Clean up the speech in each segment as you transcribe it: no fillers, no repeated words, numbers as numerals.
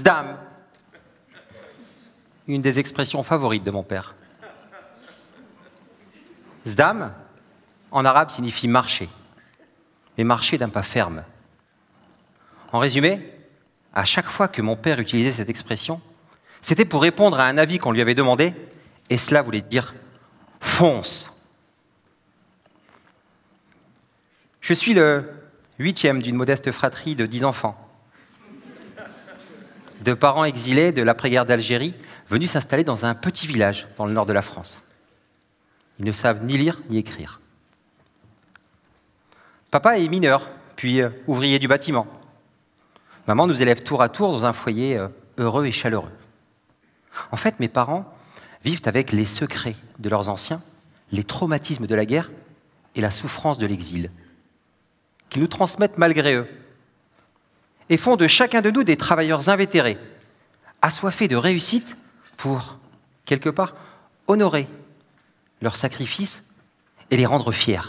Zdam, une des expressions favorites de mon père. Zdam, en arabe, signifie marcher, mais marcher d'un pas ferme. En résumé, à chaque fois que mon père utilisait cette expression, c'était pour répondre à un avis qu'on lui avait demandé, et cela voulait dire « fonce ». Je suis le 8e d'une modeste fratrie de 10 enfants, de parents exilés de l'après-guerre d'Algérie, venus s'installer dans un petit village dans le nord de la France. Ils ne savent ni lire ni écrire. Papa est mineur, puis ouvrier du bâtiment. Maman nous élève tour à tour dans un foyer heureux et chaleureux. En fait, mes parents vivent avec les secrets de leurs anciens, les traumatismes de la guerre et la souffrance de l'exil, qu'ils nous transmettent malgré eux, et font de chacun de nous des travailleurs invétérés, assoiffés de réussite pour, quelque part, honorer leurs sacrifices et les rendre fiers.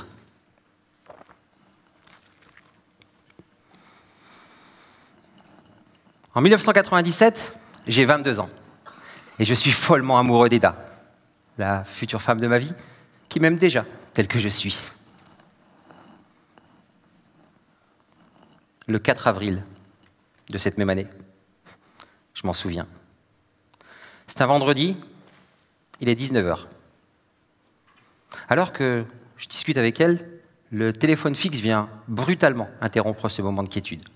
En 1997, j'ai 22 ans et je suis follement amoureux d'Eda, la future femme de ma vie, qui m'aime déjà tel que je suis. Le 4 avril de cette même année, je m'en souviens. C'est un vendredi, il est 19h. Alors que je discute avec elle, le téléphone fixe vient brutalement interrompre ce moment de quiétude.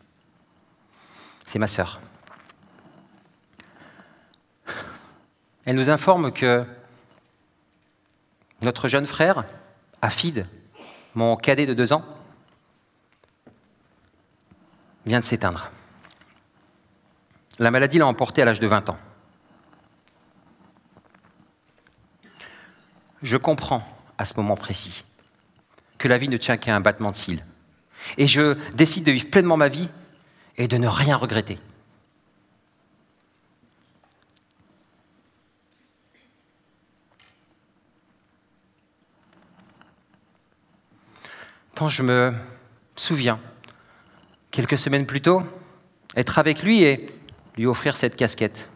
C'est ma sœur. Elle nous informe que notre jeune frère, Afid, mon cadet de 2 ans, vient de s'éteindre. La maladie l'a emporté à l'âge de 20 ans. Je comprends à ce moment précis que la vie ne tient qu'à un battement de cils. Et je décide de vivre pleinement ma vie et de ne rien regretter. Quand je me souviens, quelques semaines plus tôt, être avec lui et lui offrir cette casquette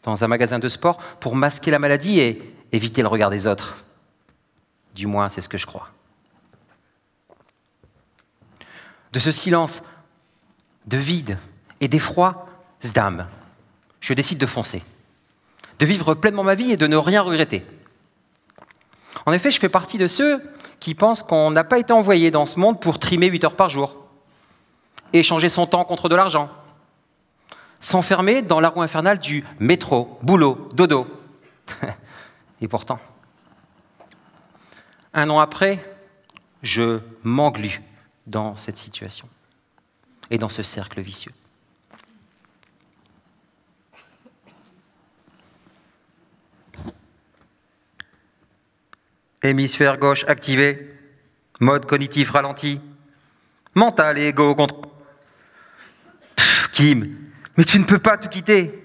dans un magasin de sport pour masquer la maladie et éviter le regard des autres. Du moins, c'est ce que je crois. De ce silence, de vide et d'effroi, zdam, je décide de foncer, de vivre pleinement ma vie et de ne rien regretter. En effet, je fais partie de ceux qui pensent qu'on n'a pas été envoyé dans ce monde pour trimer 8 heures par jour, échanger son temps contre de l'argent, s'enfermer dans la roue infernale du métro, boulot, dodo. Et pourtant, 1 an après, je m'englue dans cette situation et dans ce cercle vicieux. Hémisphère gauche activé, mode cognitif ralenti, mental et égo contre... Kim, mais tu ne peux pas tout quitter.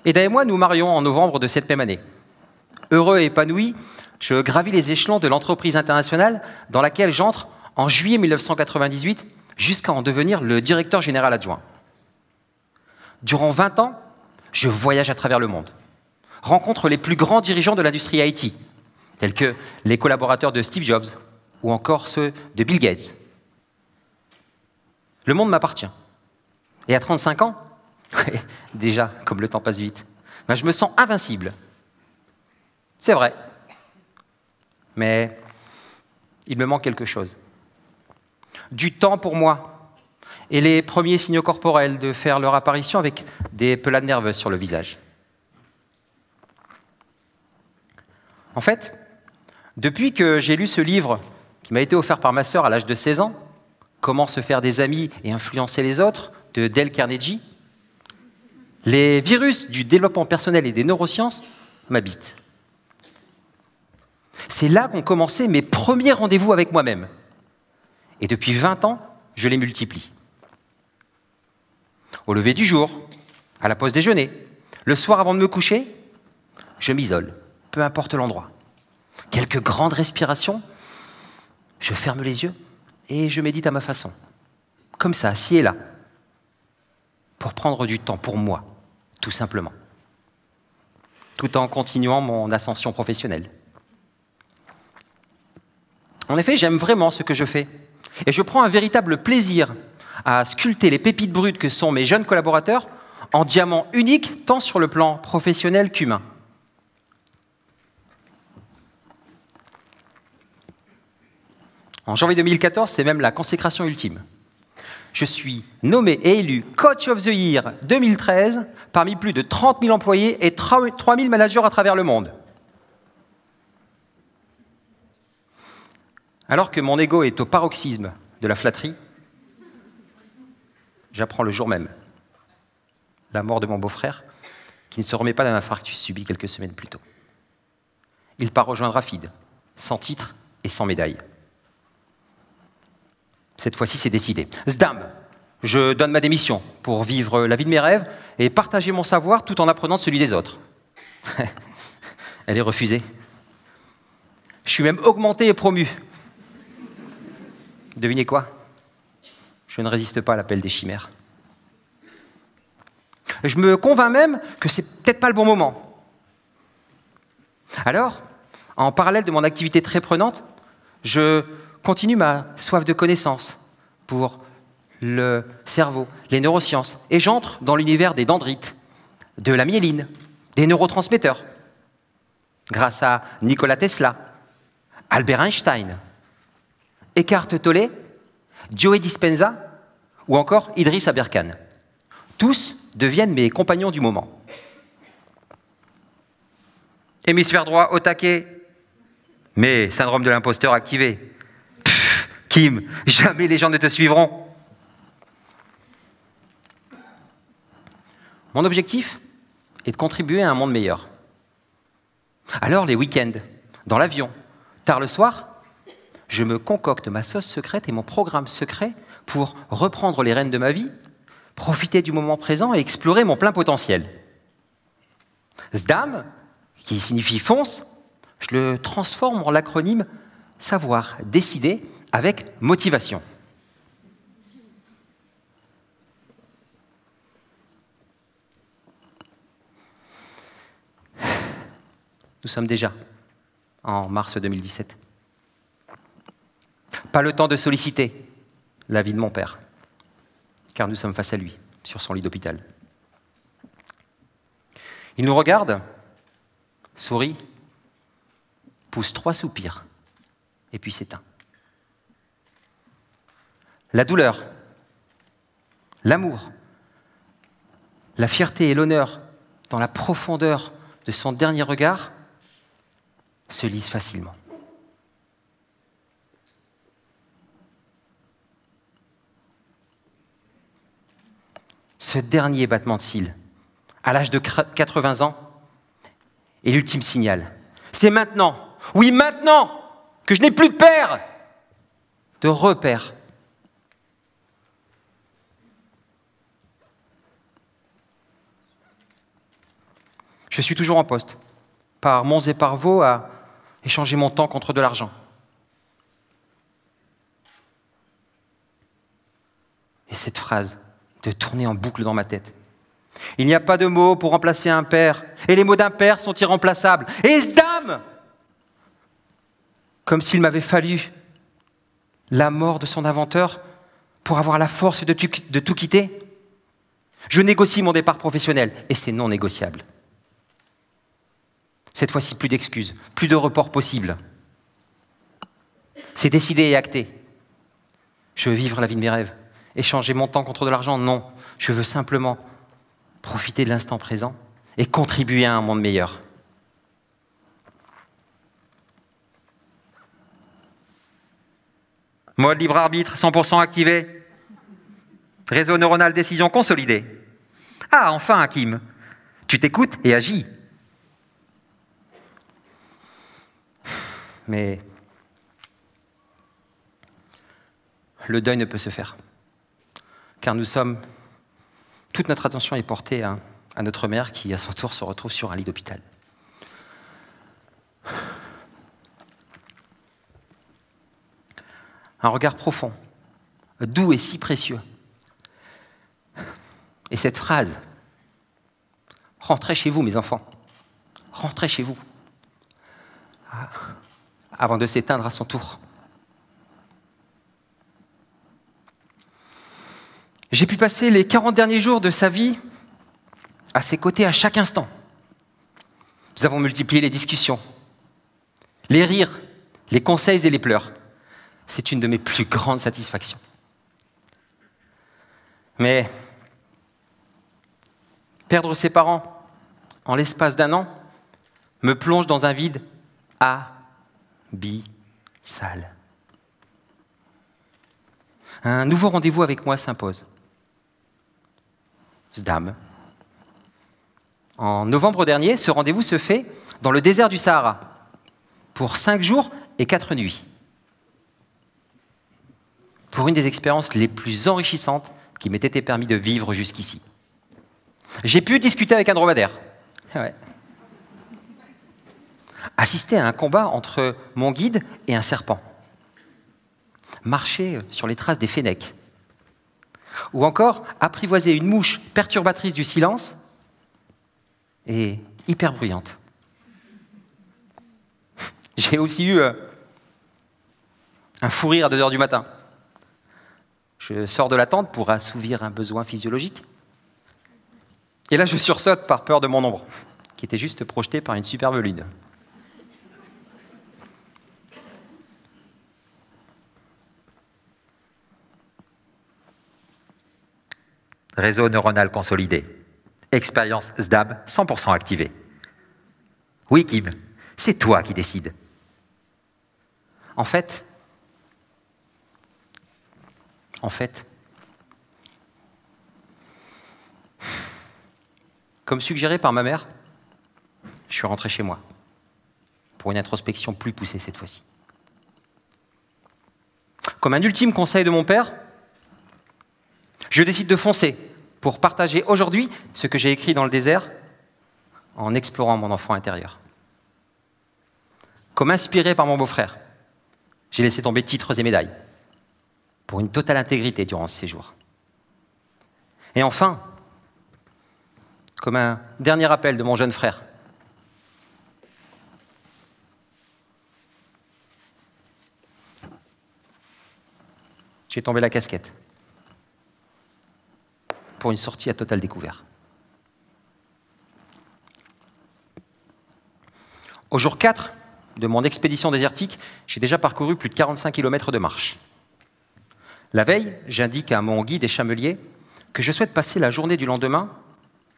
Eda et moi nous marions en novembre de cette même année. Heureux et épanoui, je gravis les échelons de l'entreprise internationale dans laquelle j'entre en juillet 1998 jusqu'à en devenir le directeur général adjoint. Durant 20 ans, je voyage à travers le monde, rencontre les plus grands dirigeants de l'industrie IT, tels que les collaborateurs de Steve Jobs ou encore ceux de Bill Gates. Le monde m'appartient. Et à 35 ans, déjà, comme le temps passe vite, ben je me sens invincible. C'est vrai. Mais il me manque quelque chose. Du temps pour moi et les premiers signaux corporels de faire leur apparition avec des pelades nerveuses sur le visage. En fait, depuis que j'ai lu ce livre qui m'a été offert par ma sœur à l'âge de 16 ans, « Comment se faire des amis et influencer les autres » de Dale Carnegie, les virus du développement personnel et des neurosciences m'habitent. C'est là qu'ont commencé mes premiers rendez-vous avec moi-même. Et depuis 20 ans, je les multiplie. Au lever du jour, à la pause déjeuner, le soir avant de me coucher, je m'isole, peu importe l'endroit. Quelques grandes respirations, je ferme les yeux et je médite à ma façon, comme ça, ci et là, pour prendre du temps pour moi, tout simplement, tout en continuant mon ascension professionnelle. En effet, j'aime vraiment ce que je fais, et je prends un véritable plaisir à sculpter les pépites brutes que sont mes jeunes collaborateurs en diamants uniques, tant sur le plan professionnel qu'humain. En janvier 2014, c'est même la consécration ultime. Je suis nommé et élu Coach of the Year 2013 parmi plus de 30 000 employés et 3 000 managers à travers le monde. Alors que mon ego est au paroxysme de la flatterie, j'apprends le jour même la mort de mon beau-frère, qui ne se remet pas d'un infarctus subi quelques semaines plus tôt. Il part rejoindre Rafid, sans titre et sans médaille. Cette fois-ci, c'est décidé. Zdam, je donne ma démission pour vivre la vie de mes rêves et partager mon savoir tout en apprenant celui des autres. Elle est refusée. Je suis même augmenté et promu. Devinez quoi? Je ne résiste pas à l'appel des chimères. Je me convainc même que c'est peut-être pas le bon moment. Alors, en parallèle de mon activité très prenante, je continue ma soif de connaissance pour le cerveau, les neurosciences, et j'entre dans l'univers des dendrites, de la myéline, des neurotransmetteurs, grâce à Nikola Tesla, Albert Einstein, Eckhart Tolle, Joe Dispenza ou encore Idriss Aberkan. Tous deviennent mes compagnons du moment. Hémisphère droit au taquet, mais syndrome de l'imposteur activé. Pff, Kim, jamais les gens ne te suivront. Mon objectif est de contribuer à un monde meilleur. Alors les week-ends, dans l'avion, tard le soir, je me concocte ma sauce secrète et mon programme secret pour reprendre les rênes de ma vie, profiter du moment présent et explorer mon plein potentiel. SDAM, qui signifie fonce, je le transforme en l'acronyme savoir décider avec motivation. Nous sommes déjà en mars 2017. Pas le temps de solliciter l'avis de mon père, car nous sommes face à lui, sur son lit d'hôpital. Il nous regarde, sourit, pousse 3 soupirs, et puis s'éteint. La douleur, l'amour, la fierté et l'honneur dans la profondeur de son dernier regard se lisent facilement. Ce dernier battement de cils, à l'âge de 80 ans, est l'ultime signal. C'est maintenant, oui maintenant, que je n'ai plus de père, de repère. Je suis toujours en poste, par monts et par vaux, à échanger mon temps contre de l'argent. Et cette phrase de tourner en boucle dans ma tête. Il n'y a pas de mots pour remplacer un père, et les mots d'un père sont irremplaçables. Et SDAM, comme s'il m'avait fallu la mort de son inventeur pour avoir la force de tout quitter. Je négocie mon départ professionnel, et c'est non négociable. Cette fois-ci, plus d'excuses, plus de report possible. C'est décidé et acté. Je veux vivre la vie de mes rêves. Échanger mon temps contre de l'argent, non. Je veux simplement profiter de l'instant présent et contribuer à un monde meilleur. Mode libre arbitre, 100% activé. Réseau neuronal décision consolidé. Ah, enfin, Hakim, tu t'écoutes et agis. Mais le deuil ne peut se faire. Car toute notre attention est portée à notre mère qui, à son tour, se retrouve sur un lit d'hôpital. un regard profond, doux et si précieux. Et cette phrase, « Rentrez chez vous, mes enfants, rentrez chez vous », avant de s'éteindre à son tour. J'ai pu passer les 40 derniers jours de sa vie à ses côtés à chaque instant. Nous avons multiplié les discussions, les rires, les conseils et les pleurs. C'est une de mes plus grandes satisfactions. Mais perdre ses parents en l'espace d'un an me plonge dans un vide abyssal. Un nouveau rendez-vous avec moi s'impose. Zdam. En novembre dernier, ce rendez-vous se fait dans le désert du Sahara pour 5 jours et 4 nuits. Pour une des expériences les plus enrichissantes qui m'ait été permis de vivre jusqu'ici. J'ai pu discuter avec un dromadaire. Ouais. Assister à un combat entre mon guide et un serpent. Marcher sur les traces des fennecs. Ou encore apprivoiser une mouche perturbatrice du silence et hyper bruyante. J'ai aussi eu un fou rire à 2 heures du matin. Je sors de la tente pour assouvir un besoin physiologique. Et là, je sursaute par peur de mon ombre, qui était juste projetée par une superbe lune. Réseau neuronal consolidé. Expérience SDAB 100% activée. Oui, Kim, c'est toi qui décides. En fait, comme suggéré par ma mère, je suis rentré chez moi pour une introspection plus poussée cette fois-ci. Comme un ultime conseil de mon père, je décide de foncer pour partager aujourd'hui ce que j'ai écrit dans le désert en explorant mon enfant intérieur. Comme inspiré par mon beau-frère, j'ai laissé tomber titres et médailles pour une totale intégrité durant ce séjour. Et enfin, comme un dernier appel de mon jeune frère, j'ai tombé la casquette pour une sortie à totale découvert. Au jour 4 de mon expédition désertique, j'ai déjà parcouru plus de 45 km de marche. La veille, j'indique à mon guide et chamelier que je souhaite passer la journée du lendemain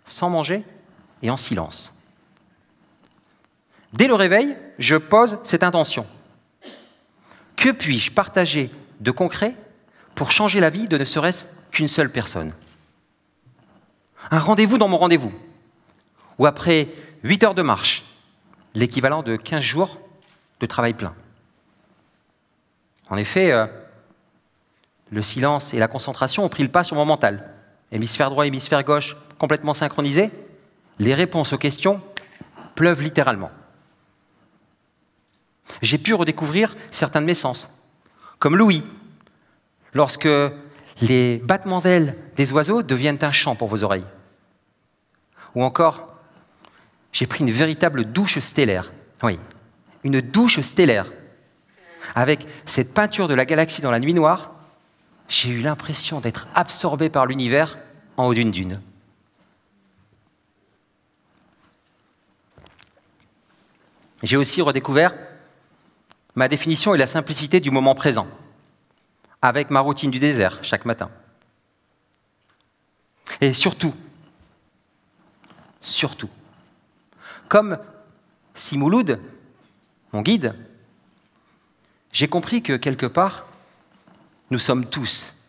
sans manger et en silence. Dès le réveil, je pose cette intention. Que puis-je partager de concret pour changer la vie de ne serait-ce qu'une seule personne? Un rendez-vous dans mon rendez-vous, ou après 8 heures de marche, l'équivalent de 15 jours de travail plein. En effet, le silence et la concentration ont pris le pas sur mon mental. Hémisphère droit, hémisphère gauche, complètement synchronisés, les réponses aux questions pleuvent littéralement. J'ai pu redécouvrir certains de mes sens, comme l'ouïe, lorsque les battements d'ailes des oiseaux deviennent un chant pour vos oreilles. Ou encore, j'ai pris une véritable douche stellaire. Oui, une douche stellaire. Avec cette peinture de la galaxie dans la nuit noire, j'ai eu l'impression d'être absorbé par l'univers en haut d'une dune. J'ai aussi redécouvert ma définition et la simplicité du moment présent, avec ma routine du désert chaque matin. Et surtout, comme Simouloud, mon guide, j'ai compris que quelque part, nous sommes tous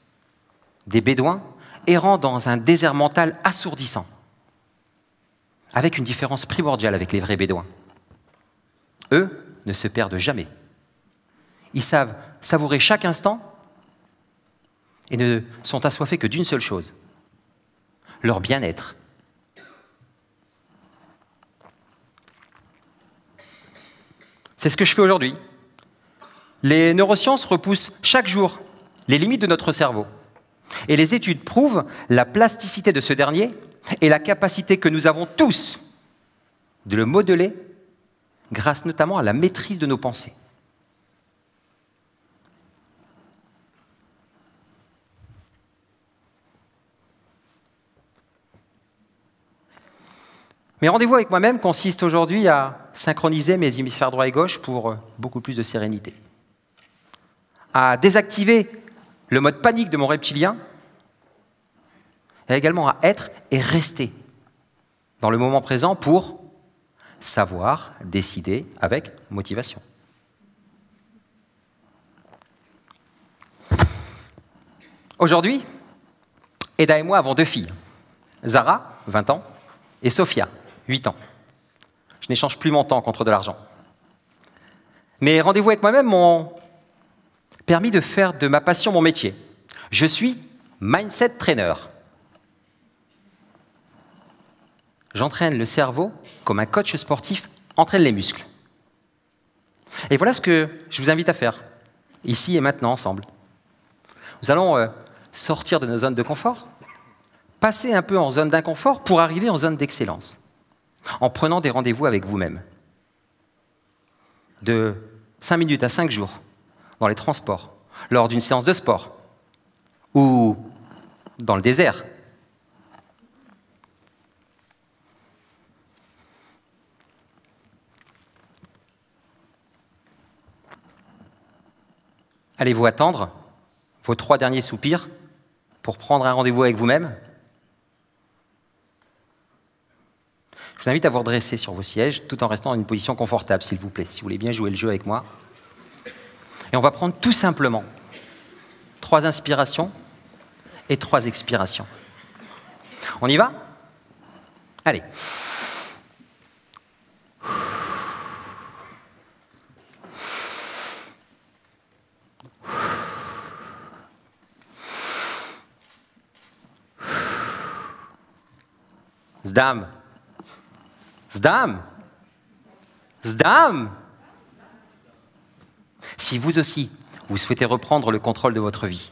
des bédouins errant dans un désert mental assourdissant, avec une différence primordiale avec les vrais bédouins. Eux ne se perdent jamais. Ils savent savourer chaque instant et ne sont assoiffés que d'une seule chose, leur bien-être. C'est ce que je fais aujourd'hui. Les neurosciences repoussent chaque jour les limites de notre cerveau. Et les études prouvent la plasticité de ce dernier et la capacité que nous avons tous de le modeler grâce notamment à la maîtrise de nos pensées. Mes rendez-vous avec moi-même consistent aujourd'hui à synchroniser mes hémisphères droit et gauche pour beaucoup plus de sérénité, à désactiver le mode panique de mon reptilien, et également à être et rester dans le moment présent pour savoir décider avec motivation. Aujourd'hui, Eda et moi avons 2 filles, Zara, 20 ans, et Sophia, 8 ans. Je n'échange plus mon temps contre de l'argent. Mes rendez-vous avec moi-même m'ont permis de faire de ma passion mon métier. Je suis mindset trainer. J'entraîne le cerveau comme un coach sportif entraîne les muscles. Et voilà ce que je vous invite à faire, ici et maintenant, ensemble. Nous allons sortir de nos zones de confort, passer un peu en zone d'inconfort pour arriver en zone d'excellence, en prenant des rendez-vous avec vous-même. De 5 minutes à 5 jours, dans les transports, lors d'une séance de sport, ou dans le désert. Allez-vous attendre vos 3 derniers soupirs pour prendre un rendez-vous avec vous-même? Je vous invite à vous redresser sur vos sièges tout en restant dans une position confortable, s'il vous plaît, si vous voulez bien jouer le jeu avec moi. Et on va prendre tout simplement 3 inspirations et 3 expirations. On y va? Allez. Zdam. Zdam. Zdam. Si vous aussi, vous souhaitez reprendre le contrôle de votre vie,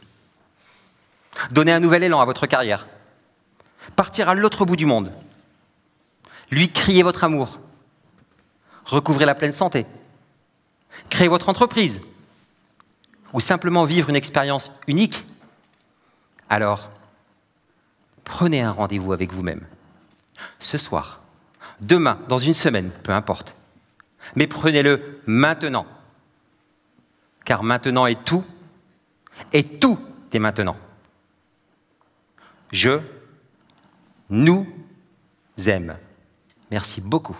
donner un nouvel élan à votre carrière, partir à l'autre bout du monde, lui crier votre amour, recouvrer la pleine santé, créer votre entreprise, ou simplement vivre une expérience unique, alors prenez un rendez-vous avec vous-même. Ce soir, demain, dans une semaine, peu importe. Mais prenez-le maintenant. Car maintenant est tout, et tout est maintenant. Je nous aime. Merci beaucoup.